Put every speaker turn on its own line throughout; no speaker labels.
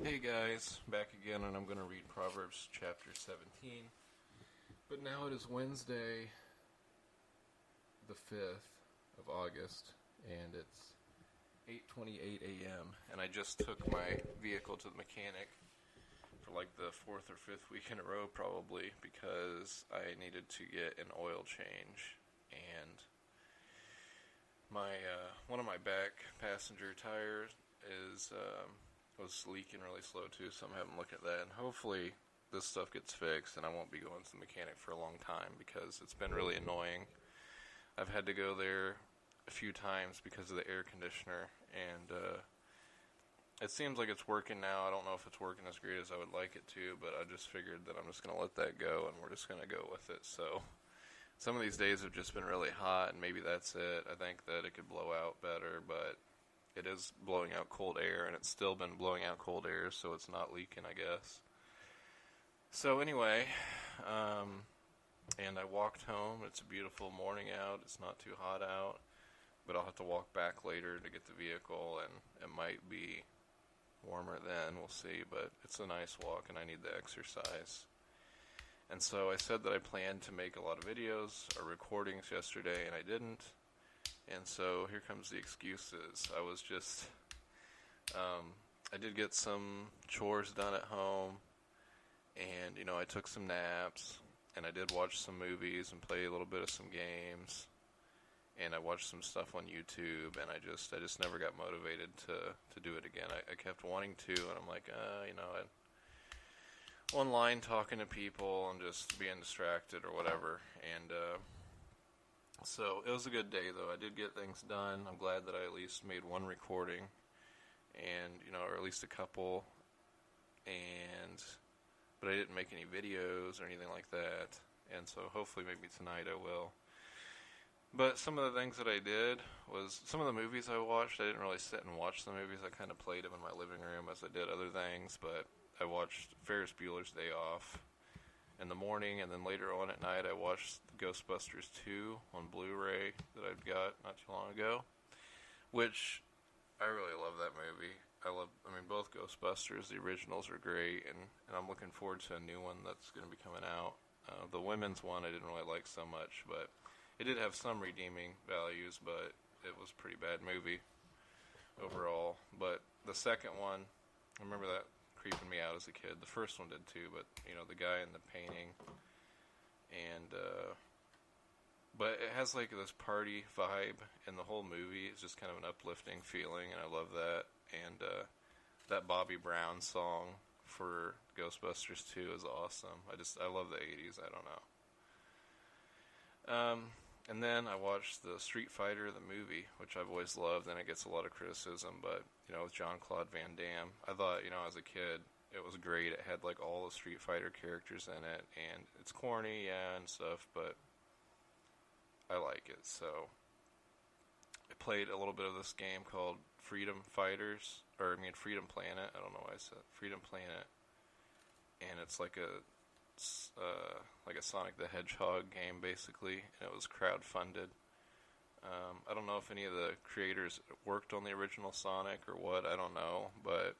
Hey guys, back again, and I'm going to read Proverbs Chapter 17. But now it is Wednesday, the 5th of August, and it's 8:28 a.m., and I just took my vehicle to the mechanic for like the 4th or 5th week in a row probably, because I needed to get an oil change, and my one of my back passenger tires was leaking really slow too, so I'm having a look at that, and hopefully this stuff gets fixed and I won't be going to the mechanic for a long time because it's been really annoying. I've had to go there a few times because of the air conditioner, and it seems like it's working now. I don't know if it's working as great as I would like it to, but I just figured that I'm just going to let that go and we're just going to go with it. So some of these days have just been really hot, and maybe that's it. I think that it could blow out better, but it is blowing out cold air, and it's still been blowing out cold air, so it's not leaking, I guess. So anyway, and I walked home. It's a beautiful morning out. It's not too hot out, but I'll have to walk back later to get the vehicle, and it might be warmer then. We'll see, but it's a nice walk, and I need the exercise. And so I said that I planned to make a lot of videos or recordings yesterday, and I didn't. And so here comes the excuses. I was just, I did get some chores done at home, and, I took some naps, and I did watch some movies and play a little bit of some games, and I watched some stuff on YouTube, and I just never got motivated to do it again. I kept wanting to, and I'm like, I'm online talking to people and just being distracted or whatever, and, so it was a good day, though. I did get things done. I'm glad that I at least made one recording, and or at least a couple, but I didn't make any videos or anything like that. And so hopefully maybe tonight I will. But some of the things that I did was some of the movies I watched. I didn't really sit and watch the movies. I kind of played them in my living room as I did other things. But I watched Ferris Bueller's Day Off in the morning, and then later on at night I watched Ghostbusters 2 on Blu-ray that I'd got not too long ago, which I really love that movie. Both Ghostbusters, the originals are great, and I'm looking forward to a new one that's going to be coming out. The women's one I didn't really like so much, but it did have some redeeming values, but it was a pretty bad movie overall. But the second one, I remember that creeping me out as a kid. The first one did too, but the guy in the painting, and but it has like this party vibe, and the whole movie is just kind of an uplifting feeling, and I love that. And that Bobby Brown song for Ghostbusters 2 is awesome. I love the 80s. I don't know. And then I watched the Street Fighter, the movie, which I've always loved, and it gets a lot of criticism, but, with Jean-Claude Van Damme, I thought, as a kid, it was great. It had, like, all the Street Fighter characters in it, and it's corny, yeah, and stuff, but I like it. So I played a little bit of this game called Freedom Planet. I don't know why I said Freedom Planet, and it's like a Sonic the Hedgehog game, basically, and it was crowdfunded. I don't know if any of the creators worked on the original Sonic or what, I don't know, but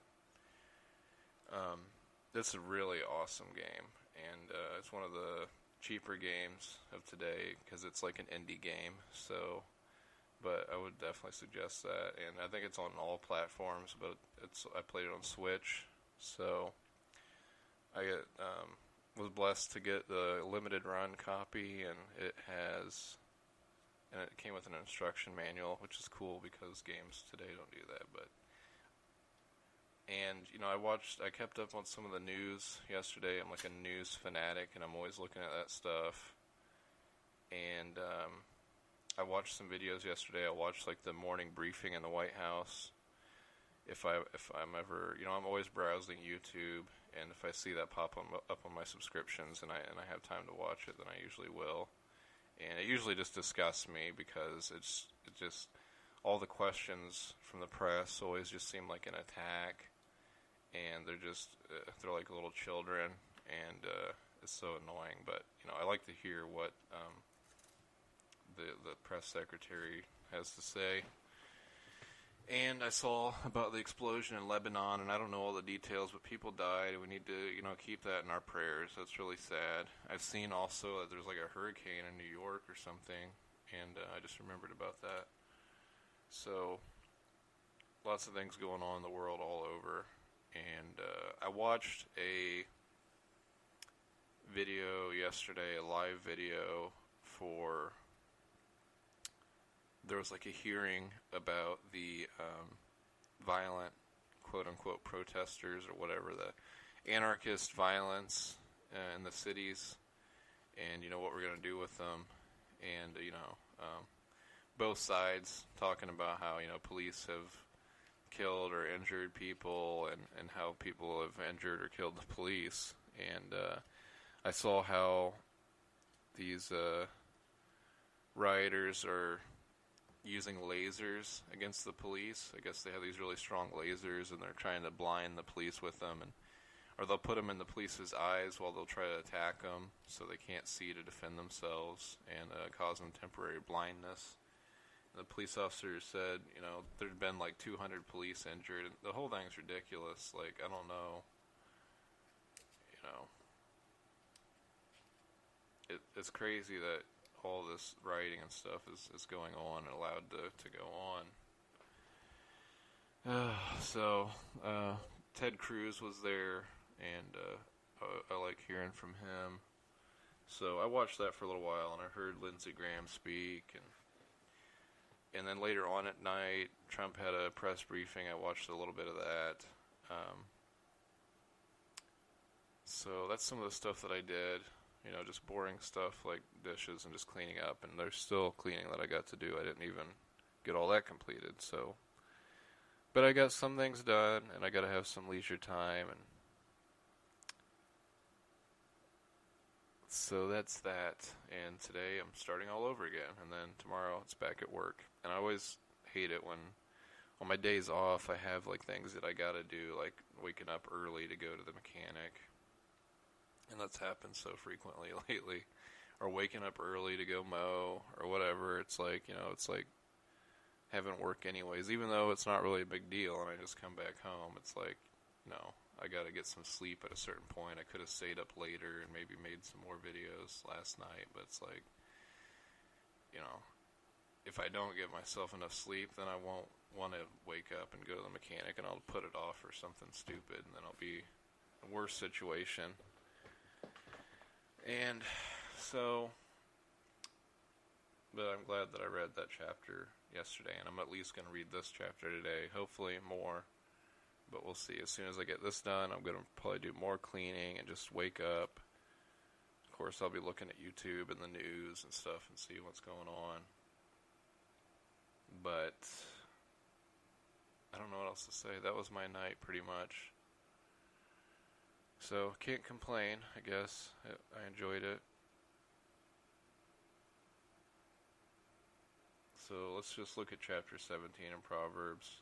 it's a really awesome game, and it's one of the cheaper games of today because it's like an indie game, but I would definitely suggest that, and I think it's on all platforms, but I played it on Switch, so I was blessed to get the limited run copy, and it came with an instruction manual, which is cool because games today don't do that. I kept up on some of the news yesterday. I'm like a news fanatic, and I'm always looking at that stuff. And I watched some videos yesterday. I watched like the morning briefing in the White House. If I'm ever, I'm always browsing YouTube, and if I see that pop up on my subscriptions, and I have time to watch it, then I usually will. And it usually just disgusts me because it just all the questions from the press always just seem like an attack, and they're like little children, and it's so annoying. But I like to hear what the press secretary has to say. And I saw about the explosion in Lebanon, and I don't know all the details, but people died. We need to, keep that in our prayers. That's really sad. I've seen also that there's like a hurricane in New York or something, and I just remembered about that. So, lots of things going on in the world all over. And I watched a video yesterday, a live video for... There was like a hearing about the violent, quote-unquote, protesters or whatever, the anarchist violence in the cities, and, what we're going to do with them. And, both sides talking about how, police have killed or injured people, and how people have injured or killed the police. And I saw how these rioters are using lasers against the police. I guess they have these really strong lasers, and they're trying to blind the police with them, or they'll put them in the police's eyes while they'll try to attack them, so they can't see to defend themselves, and cause them temporary blindness. And the police officer said, there'd been like 200 police injured, and the whole thing's ridiculous. Like, I don't know, it's crazy that all this rioting and stuff is going on and allowed to go on. So Ted Cruz was there, and I like hearing from him. So I watched that for a little while, and I heard Lindsey Graham speak, and then later on at night, Trump had a press briefing. I watched a little bit of that. So that's some of the stuff that I did. Just boring stuff like dishes and just cleaning up. And there's still cleaning that I got to do. I didn't even get all that completed. But I got some things done, and I got to have some leisure time. And so that's that. And today I'm starting all over again. And then tomorrow it's back at work. And I always hate it when on my days off I have like things that I got to do, like waking up early to go to the mechanic. And that's happened so frequently lately. Or waking up early to go mow or whatever. It's like, it's like having work anyways. Even though it's not really a big deal and I just come back home, it's like, no, I got to get some sleep at a certain point. I could have stayed up later and maybe made some more videos last night. But it's like, if I don't give myself enough sleep, then I won't want to wake up and go to the mechanic, and I'll put it off for something stupid, and then I'll be in a worse situation. And so, but I'm glad that I read that chapter yesterday, and I'm at least going to read this chapter today, hopefully more, but we'll see. As soon as I get this done, I'm going to probably do more cleaning and just wake up. Of course, I'll be looking at YouTube and the news and stuff and see what's going on. But I don't know what else to say. That was my night pretty much. So, can't complain, I guess. I enjoyed it. So, let's just look at chapter 17 in Proverbs.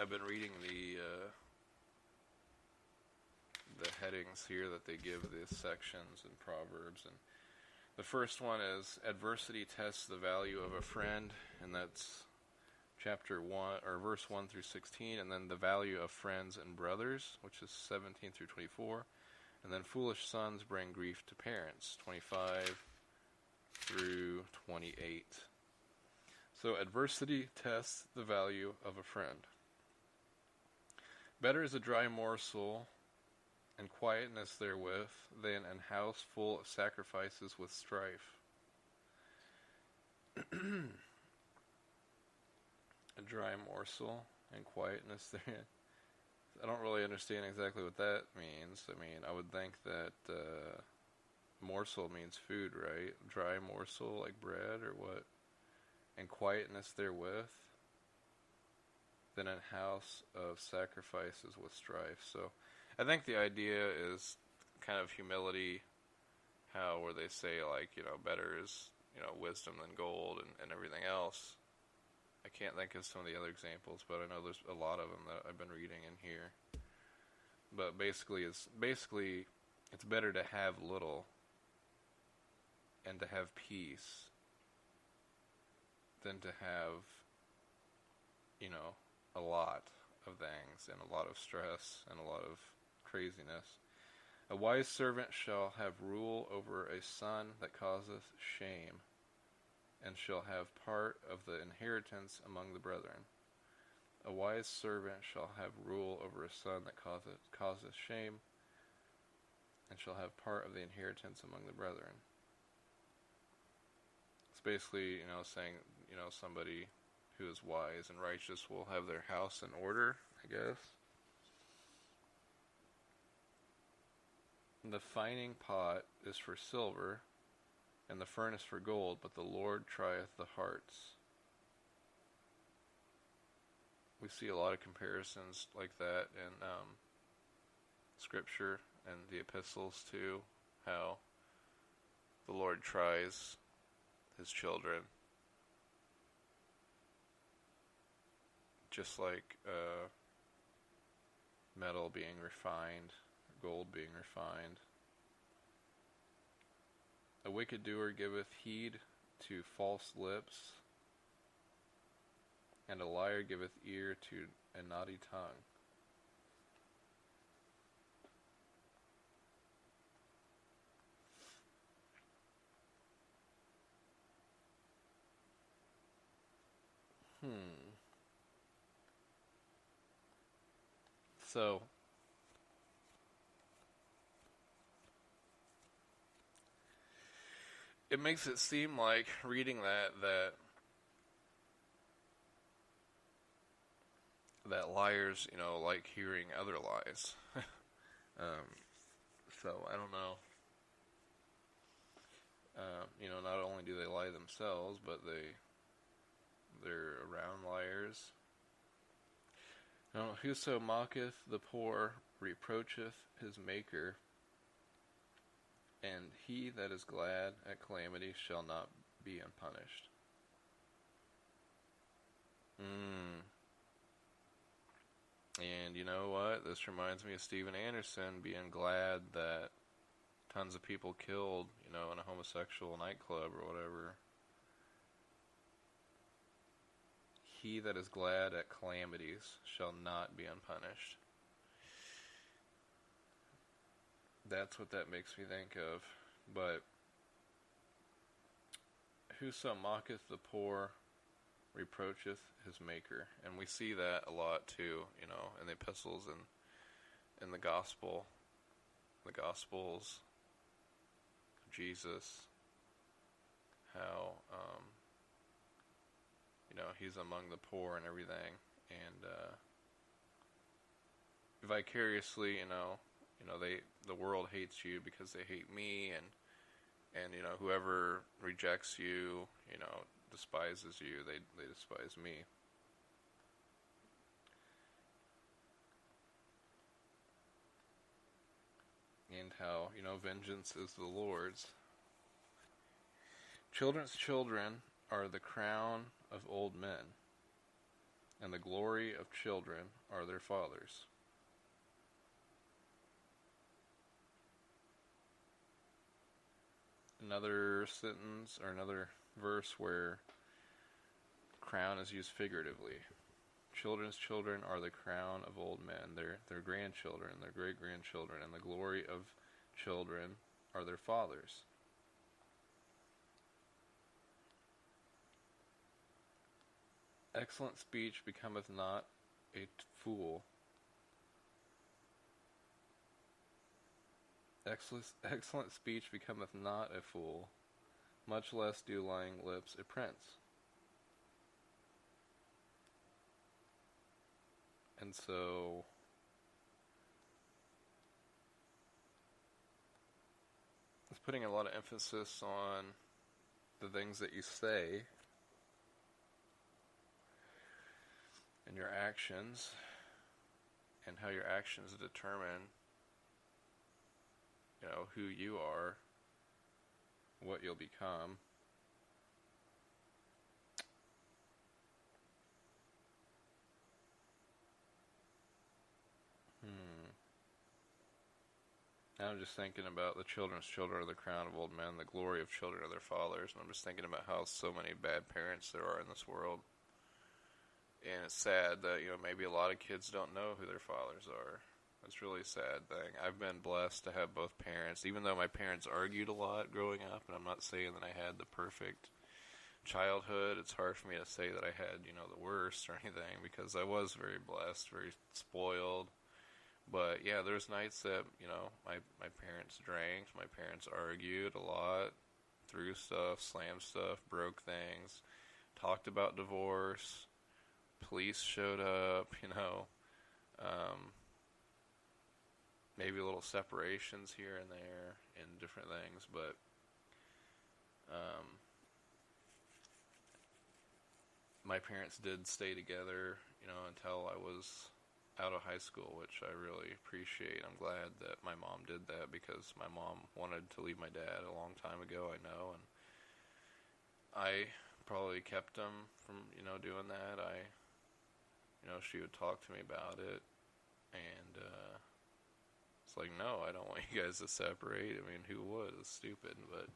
I've been reading the headings here that they give the sections in Proverbs, and the first one is adversity tests the value of a friend, and that's chapter 1 or verse 1 through 16, and then the value of friends and brothers, which is 17 through 24, and then foolish sons bring grief to parents, 25 through 28. So adversity tests the value of a friend. Better is a dry morsel and quietness therewith than an house full of sacrifices with strife. A dry morsel and quietness there. I don't really understand exactly what that means. I mean, I would think that morsel means food, right? Dry morsel, like bread or what? And quietness therewith. Then a house of sacrifices with strife. So I think the idea is kind of humility, how where they say like, better is, wisdom than gold and everything else. I can't think of some of the other examples, but I know there's a lot of them that I've been reading in here. But basically it's better to have little and to have peace than to have, a lot of things and a lot of stress and a lot of craziness. A wise servant shall have rule over a son that causeth shame, and shall have part of the inheritance among the brethren. A wise servant shall have rule over a son that causeth shame, and shall have part of the inheritance among the brethren. It's basically, saying, somebody who is wise and righteous will have their house in order, I guess. The fining pot is for silver, and the furnace for gold, but the Lord trieth the hearts. We see a lot of comparisons like that in Scripture and the epistles too, how the Lord tries His children. Just like metal being refined, gold being refined. A wicked doer giveth heed to false lips, and a liar giveth ear to a naughty tongue. So, it makes it seem like, reading that liars, like hearing other lies. So, I don't know. Not only do they lie themselves, but they're around liars. Whoso mocketh the poor reproacheth his maker, and he that is glad at calamity shall not be unpunished. And you know what? This reminds me of Steven Anderson being glad that tons of people killed, in a homosexual nightclub or whatever. He that is glad at calamities shall not be unpunished. That's what that makes me think of. But whoso mocketh the poor reproacheth his maker. And we see that a lot too, in the epistles and in the gospels of Jesus, how he's among the poor and everything, and vicariously, the world hates you because they hate me, and whoever rejects you, despises you, they despise me. And how, vengeance is the Lord's. Children's children are the crown of old men, and the glory of children are their fathers. Another sentence, or another verse where crown is used figuratively. Children's children are the crown of old men, their grandchildren, their great-grandchildren, and the glory of children are their fathers. Excellent speech becometh not a fool. Excellent speech becometh not a fool, much less do lying lips a prince. And so, it's putting a lot of emphasis on the things that you say and your actions, and how your actions determine, who you are, what you'll become. I'm just thinking about the children's children are the crown of old men, the glory of children are their fathers. And I'm just thinking about how so many bad parents there are in this world. And it's sad that, maybe a lot of kids don't know who their fathers are. It's really a sad thing. I've been blessed to have both parents, even though my parents argued a lot growing up, and I'm not saying that I had the perfect childhood. It's hard for me to say that I had, the worst or anything, because I was very blessed, very spoiled. But yeah, there's nights that, my parents drank, my parents argued a lot, threw stuff, slammed stuff, broke things, talked about divorce, police showed up, maybe little separations here and there and different things, but my parents did stay together, until I was out of high school, which I really appreciate. I'm glad that my mom did that, because my mom wanted to leave my dad a long time ago, I know, and I probably kept him from, doing that. She would talk to me about it, and it's like, no, I don't want you guys to separate. I mean, who would? It's stupid, but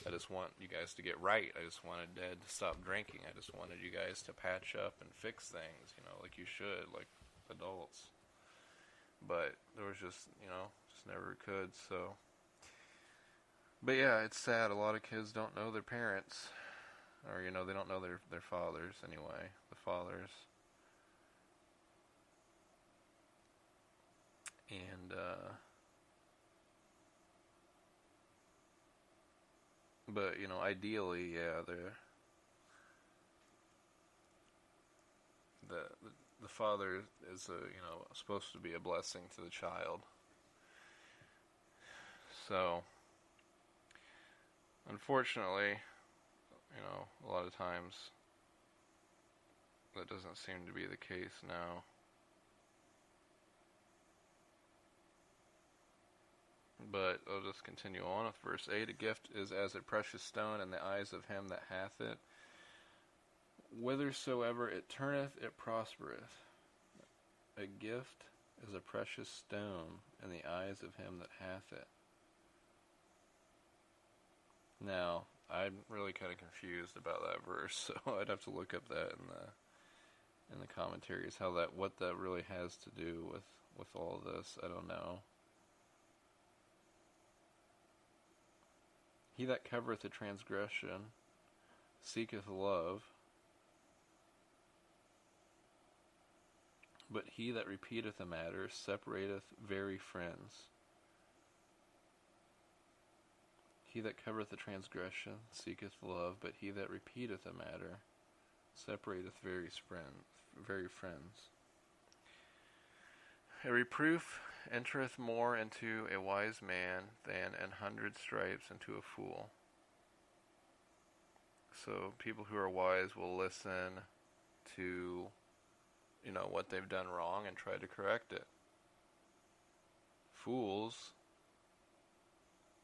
I just want you guys to get right. I just wanted Dad to stop drinking. I just wanted you guys to patch up and fix things, like you should, like adults. But there was just never could, so. But yeah, it's sad. A lot of kids don't know their parents, or, they don't know their fathers anyway, the fathers. And, but, ideally, yeah, the father is supposed to be a blessing to the child. So, unfortunately, a lot of times that doesn't seem to be the case now. But I'll just continue on with verse 8. A gift is as a precious stone in the eyes of him that hath it. Whithersoever it turneth, it prospereth. A gift is a precious stone in the eyes of him that hath it. Now, I'm really kind of confused about that verse, so I'd have to look up that in the commentaries, what that really has to do with all of this. I don't know. He that covereth a transgression seeketh love, but he that repeateth a matter separateth very friends. He that covereth a transgression seeketh love, but he that repeateth a matter separateth very friends. A reproof entereth more into a wise man than 100 stripes into a fool. So people who are wise will listen to, what they've done wrong and try to correct it. Fools,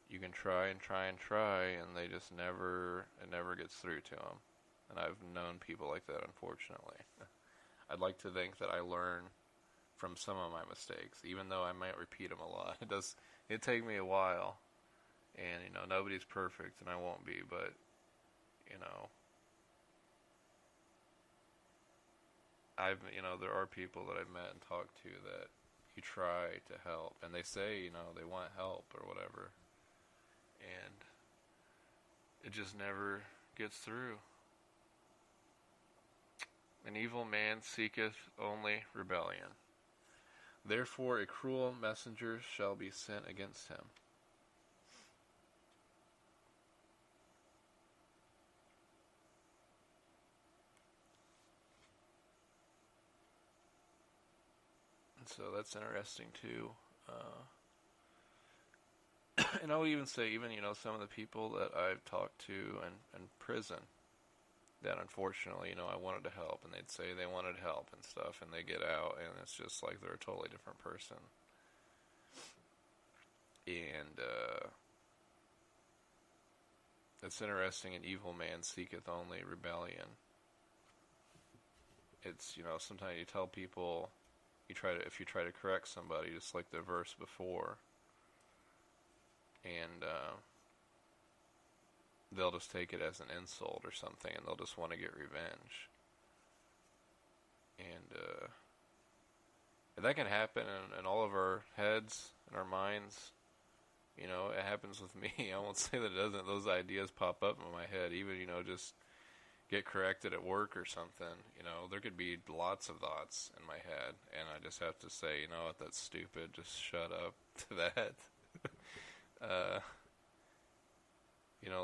you can try and try and try, and they just it never gets through to them. And I've known people like that, unfortunately. I'd like to think that I learn from some of my mistakes, even though I might repeat them a lot. It'd take me a while, and, nobody's perfect, and I won't be, but, there are people that I've met and talked to that you try to help, and they say, they want help or whatever, and it just never gets through. An evil man seeketh only rebellion. Therefore a cruel messenger shall be sent against him. And so that's interesting too. And I would even say, some of the people that I've talked to in prison, that unfortunately, I wanted to help, and they'd say they wanted help and stuff, and they get out, and it's just like they're a totally different person. And it's interesting, an evil man seeketh only rebellion. It's, sometimes you tell people, if you try to correct somebody, just like the verse before, and they'll just take it as an insult or something, and they'll just want to get revenge. And that can happen in all of our heads and our minds. You know, it happens with me. I won't say that it doesn't. Those ideas pop up in my head. Even, just get corrected at work or something. There could be lots of thoughts in my head, and I just have to say, you know what, that's stupid. Just shut up to that.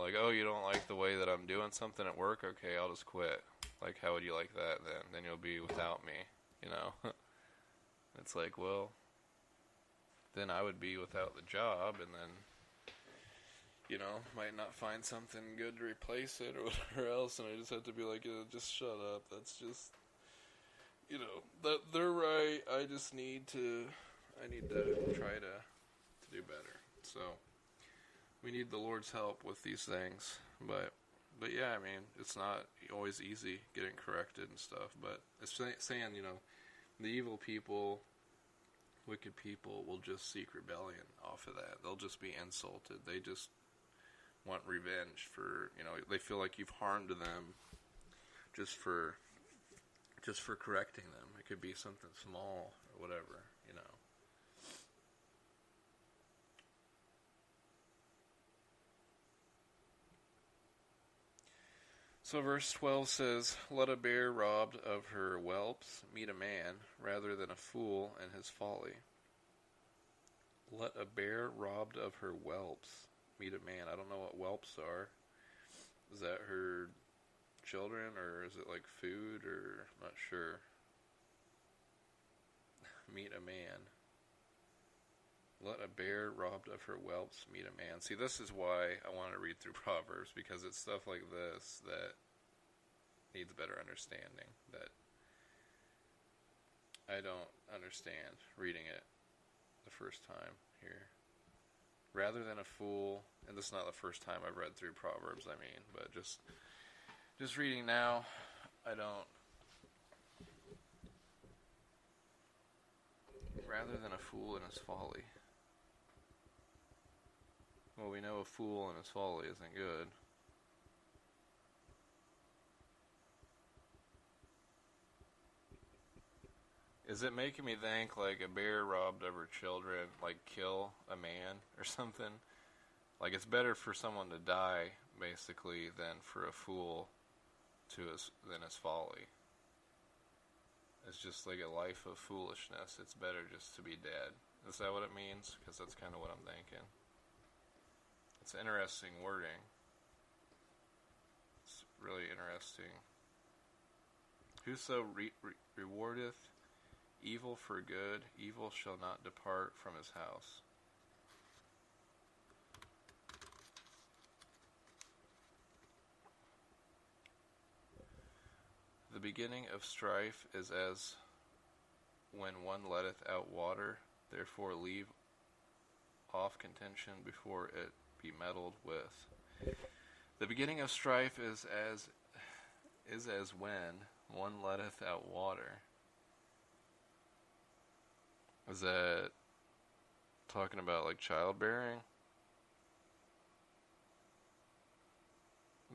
Like, oh, you don't like the way that I'm doing something at work? Okay, I'll just quit. Like, how would you like that then? Then you'll be without me, It's like, well, then I would be without the job, and then, might not find something good to replace it or whatever else, and I just have to be like, just shut up. That's just, that they're right. I need to try to do better. So, we need the Lord's help with these things, but yeah, I mean, it's not always easy getting corrected and stuff, but it's saying, the evil people, wicked people will just seek rebellion off of that. They'll just be insulted. They just want revenge for, they feel like you've harmed them just for correcting them. It could be something small or whatever, So verse 12 says, "Let a bear robbed of her whelps meet a man, rather than a fool in his folly." Let a bear robbed of her whelps meet a man. I don't know what whelps are. Is that her children, or is it like food, or I'm not sure. Meet a man. Let a bear robbed of her whelps meet a man. See, this is why I want to read through Proverbs, because it's stuff like this that needs better understanding, that I don't understand reading it the first time here. Rather than a fool, and this is not the first time I've read through Proverbs, but just reading now, I don't. Rather than a fool in his folly. Well, we know a fool in his folly isn't good. Is it making me think like a bear robbed of her children, like kill a man or something? Like it's better for someone to die, basically, than for a fool than his folly. It's just like a life of foolishness. It's better just to be dead. Is that what it means? Because that's kind of what I'm thinking. It's interesting wording. It's really interesting. Whoso rewardeth evil for good, evil shall not depart from his house. The beginning of strife is as when one letteth out water, therefore leave off contention before it be meddled with. The beginning of strife is as when one letteth out water. Is that talking about like childbearing?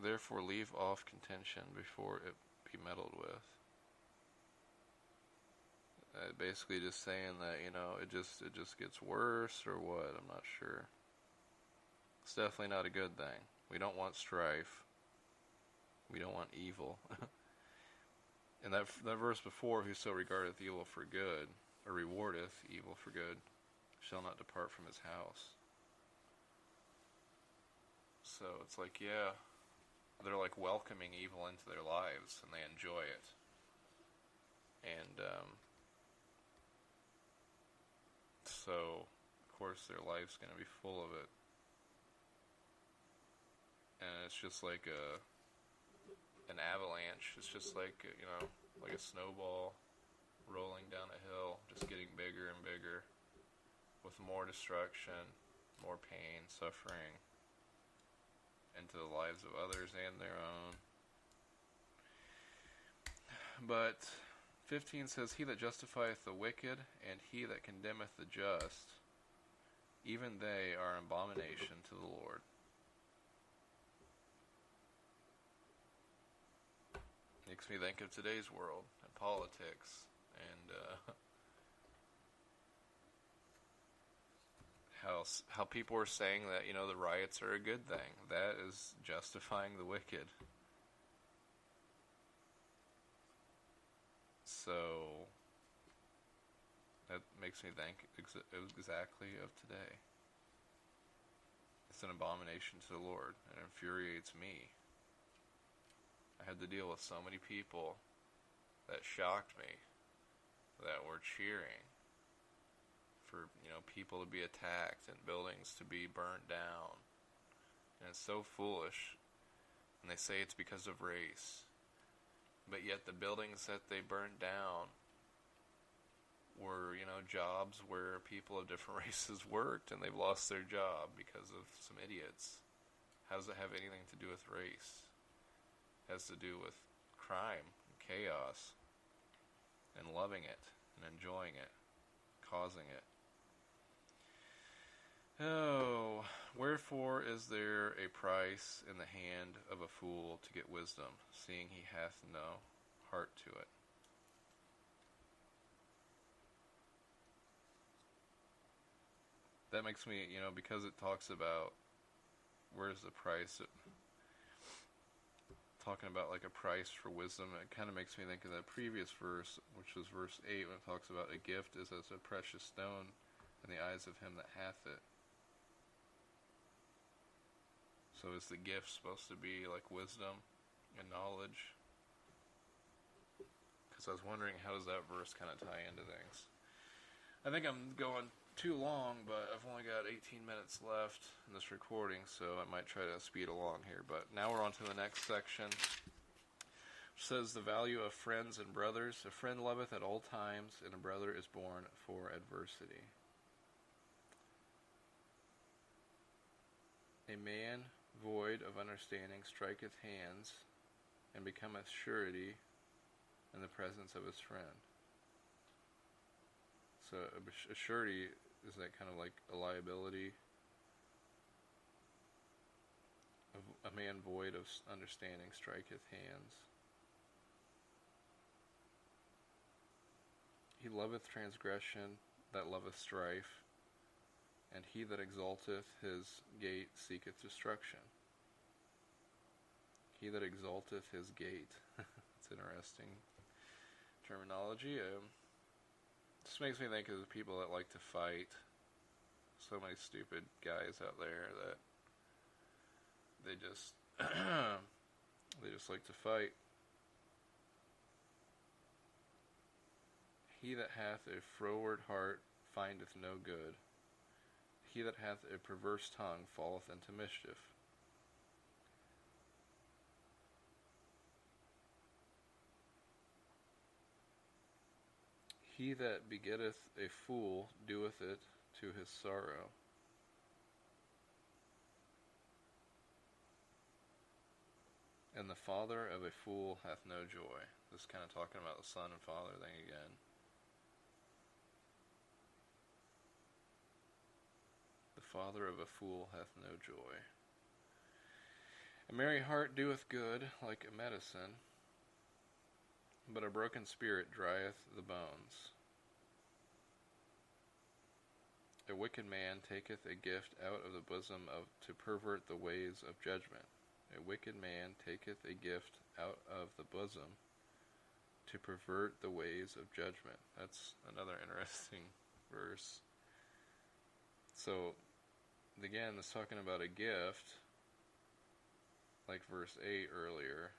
Therefore leave off contention before it be meddled with. Basically just saying that, it just gets worse or what, I'm not sure. It's definitely not a good thing. We don't want strife. We don't want evil. And that verse before, whoso regardeth evil for good, or rewardeth evil for good, shall not depart from his house. So it's like, yeah, they're like welcoming evil into their lives, and they enjoy it. And so, of course, their life's going to be full of it. And it's just like an avalanche. It's just like, like a snowball rolling down a hill, just getting bigger and bigger, with more destruction, more pain, suffering, into the lives of others and their own. But 15 says, "He that justifieth the wicked, and he that condemneth the just, even they are an abomination to the Lord. Makes me think of today's world and politics and how people are saying that, the riots are a good thing. That is justifying the wicked. So that makes me think exactly of today. It's an abomination to the Lord. It infuriates me. I had to deal with so many people that shocked me, that were cheering for, people to be attacked and buildings to be burnt down. And it's so foolish. And they say it's because of race. But yet the buildings that they burned down were, jobs where people of different races worked, and they've lost their job because of some idiots. How does it have anything to do with race? It has to do with crime, and chaos, and loving it, and enjoying it, causing it. Oh, wherefore is there a price in the hand of a fool to get wisdom, seeing he hath no heart to it? That makes me, because it talks about where's the price, talking about like a price for wisdom, it kind of makes me think of that previous verse, which was verse 8, when it talks about a gift is as a precious stone in the eyes of him that hath it. So is the gift supposed to be like wisdom and knowledge? Because I was wondering, how does that verse kind of tie into things? I think I'm going too long, but I've only got 18 minutes left in this recording, so I might try to speed along here. But now we're on to the next section, which says the value of friends and brothers. A friend loveth at all times, and a brother is born for adversity. A man void of understanding striketh hands, and becometh surety in the presence of his friend. So a surety is that kind of like a liability. A man void of understanding striketh hands. He loveth transgression, that loveth strife, and he that exalteth his gate seeketh destruction. He that exalteth his gate. It's interesting terminology. This makes me think of the people that like to fight. So many stupid guys out there that they just like to fight. He that hath a froward heart findeth no good. He that hath a perverse tongue falleth into mischief. He that begetteth a fool doeth it to his sorrow. And the father of a fool hath no joy. This is kind of talking about the son and father thing again. The father of a fool hath no joy. A merry heart doeth good like a medicine, but a broken spirit drieth the bones. A wicked man taketh a gift out of the bosom to pervert the ways of judgment. A wicked man taketh a gift out of the bosom to pervert the ways of judgment. That's another interesting verse. So, again, it's talking about a gift, like verse 8 earlier.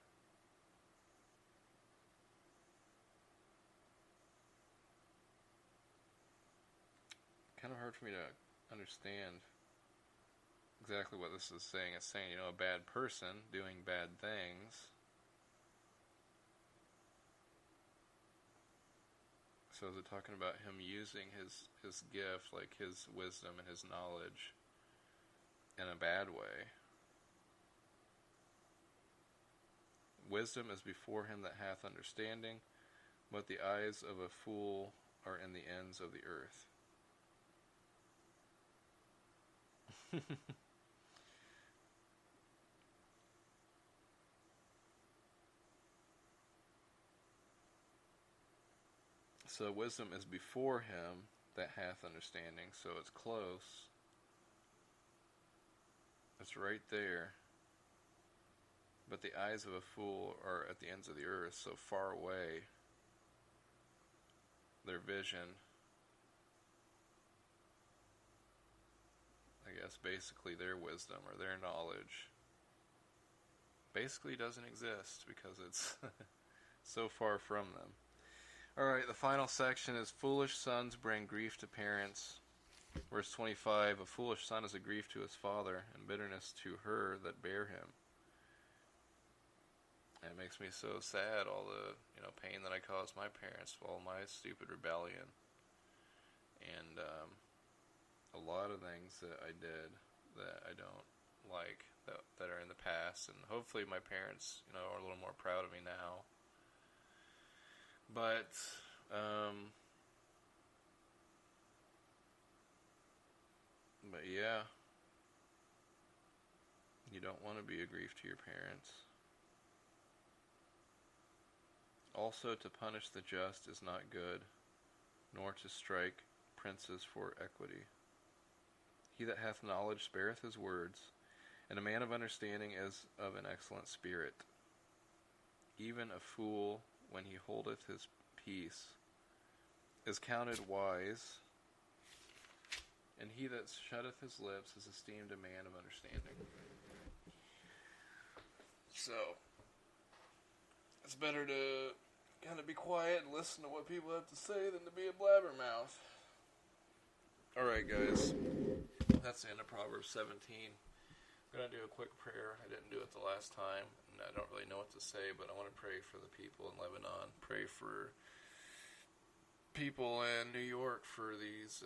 Kind of hard for me to understand exactly what this is saying. It's saying, a bad person doing bad things. So is it talking about him using his gift, like his wisdom and his knowledge, in a bad way? Wisdom is before him that hath understanding, but the eyes of a fool are in the ends of the earth. So wisdom is before him that hath understanding, so it's close. It's right there. But the eyes of a fool are at the ends of the earth, so far away. Their vision, I guess basically their wisdom or their knowledge, basically doesn't exist because it's so far from them. Alright, the final section is foolish sons bring grief to parents. Verse 25, a foolish son is a grief to his father, and bitterness to her that bare him. And it makes me so sad, all the pain that I caused my parents, all my stupid rebellion. And a lot of things that I did that I don't like, that are in the past. And hopefully my parents, are a little more proud of me now. But yeah, you don't want to be a grief to your parents. Also, to punish the just is not good, nor to strike princes for equity. He that hath knowledge spareth his words, and a man of understanding is of an excellent spirit. Even a fool, when he holdeth his peace, is counted wise, and he that shutteth his lips is esteemed a man of understanding. So, it's better to kind of be quiet and listen to what people have to say than to be a blabbermouth. Alright guys, that's the end of Proverbs 17. I'm going to do a quick prayer. I didn't do it the last time, and I don't really know what to say, but I want to pray for the people in Lebanon. Pray for people in New York for these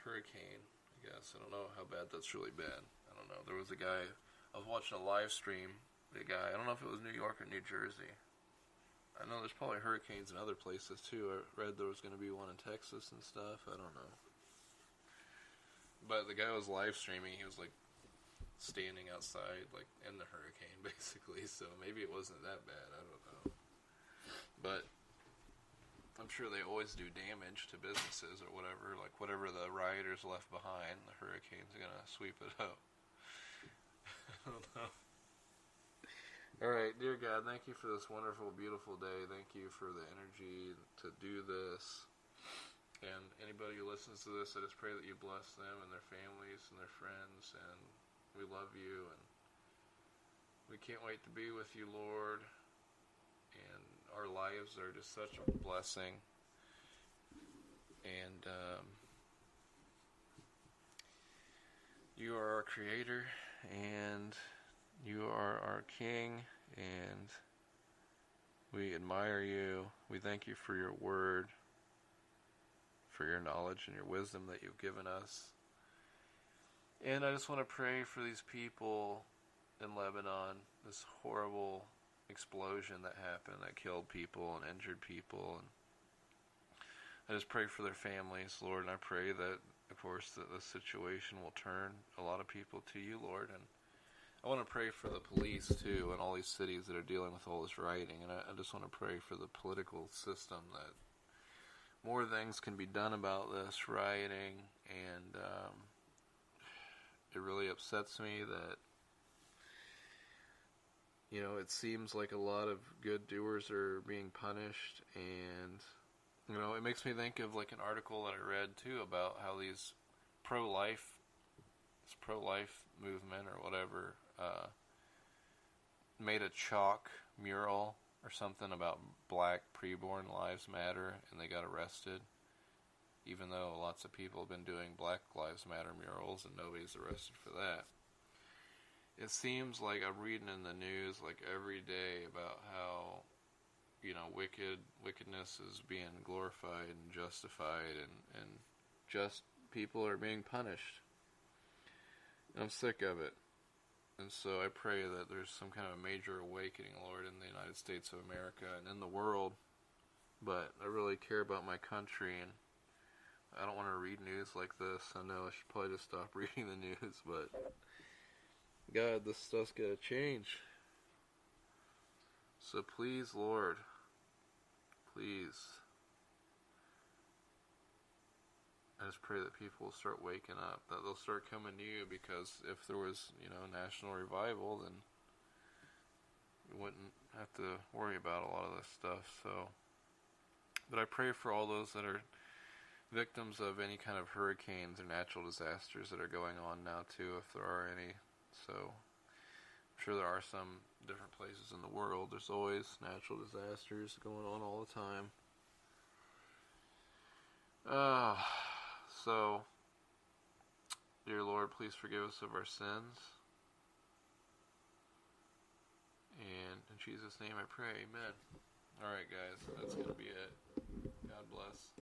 hurricane, I guess. I don't know how bad that's really been. I don't know. There was a guy, I was watching a live stream, I don't know if it was New York or New Jersey. I know there's probably hurricanes in other places too. I read there was going to be one in Texas and stuff. I don't know. But the guy was live streaming. He was like standing outside, like in the hurricane, basically. So maybe it wasn't that bad. I don't know. But I'm sure they always do damage to businesses or whatever. Like whatever the rioters left behind, the hurricane's going to sweep it up. I don't know. Alright, dear God, thank you for this wonderful, beautiful day. Thank you for the energy to do this. And anybody who listens to this, I just pray that you bless them and their families and their friends. And we love you. And we can't wait to be with you, Lord. And our lives are just such a blessing. And you are our Creator. And you are our King, and we admire you. We thank you for your word, for your knowledge and your wisdom that you've given us. And I just want to pray for these people in Lebanon, this horrible explosion that happened that killed people and injured people. And I just pray for their families, Lord, and I pray that, of course, that this situation will turn a lot of people to you, Lord. And I want to pray for the police, too, in all these cities that are dealing with all this rioting. And I just want to pray for the political system that more things can be done about this rioting. And it really upsets me that, it seems like a lot of good doers are being punished. And, it makes me think of like an article that I read, too, about how these pro-life movement or whatever made a chalk mural or something about black preborn lives matter, and they got arrested, even though lots of people have been doing Black Lives Matter murals and nobody's arrested for that. It seems like I'm reading in the news like every day about how wickedness is being glorified and justified, and just people are being punished. I'm sick of it. And so I pray that there's some kind of a major awakening, Lord, in the United States of America and in the world, but I really care about my country, and I don't want to read news like this. I know I should probably just stop reading the news, but God, this stuff's gotta change. So please, Lord, please, I just pray that people will start waking up, that they'll start coming to you, because if there was, national revival, then you wouldn't have to worry about a lot of this stuff. So, but I pray for all those that are victims of any kind of hurricanes or natural disasters that are going on now too, if there are any. So I'm sure there are some different places in the world. There's always natural disasters going on all the time. So, dear Lord, please forgive us of our sins. And in Jesus' name I pray, amen. Alright guys, that's going to be it. God bless.